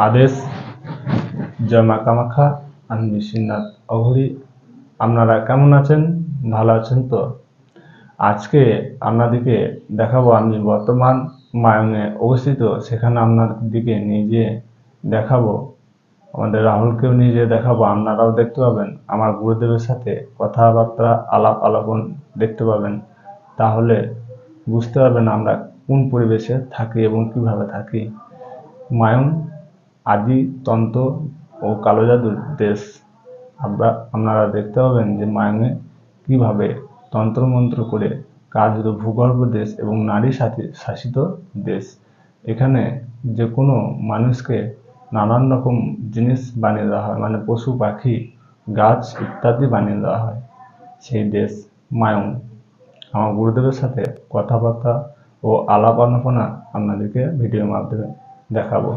আদেশ, জয় মা কামাখ্যা। আমি বিশ্বনাথ অঘরি। আপনারা কেমন আছেন? ভালো আছেন তো? আজকে আপনাদেরকে দেখাবো, আমি বর্তমান মায়ঙে অবস্থিত, সেখানে আপনাদেরকে নিয়ে যেয়ে দেখাবো, আমাদের রাহুলকেও নিয়ে যেয়ে দেখাবো। আপনারাও দেখতে পাবেন, আমার গুরুদেবের সাথে কথাবার্তা আলাপ আলোচন দেখতে পাবেন। তাহলে বুঝতে পারবেন আমরা কোন পরিবেশে থাকি এবং কিভাবে থাকি। মায়ং আদি তন্ত্র ও কালো জাদুর দেশ। আপনারা দেখতে পাবেন যে মায়ঙে কিভাবে তন্ত্রমন্ত্র করে কাজ ভূগর্ভ দেশ এবং নারী শাসিত দেশ। এখানে যে কোনো মানুষকে নানান রকম জিনিস বানিয়ে দেওয়া হয়, মানে পশু পাখি গাছ ইত্যাদি বানিয়ে দেওয়া হয়। সেই দেশ মায়ং। আমার গুরুদেবের সাথে কথাবার্তা ও আলাপ আলোচনা আপনাদেরকে ভিডিওর মাধ্যমে দেখাবো।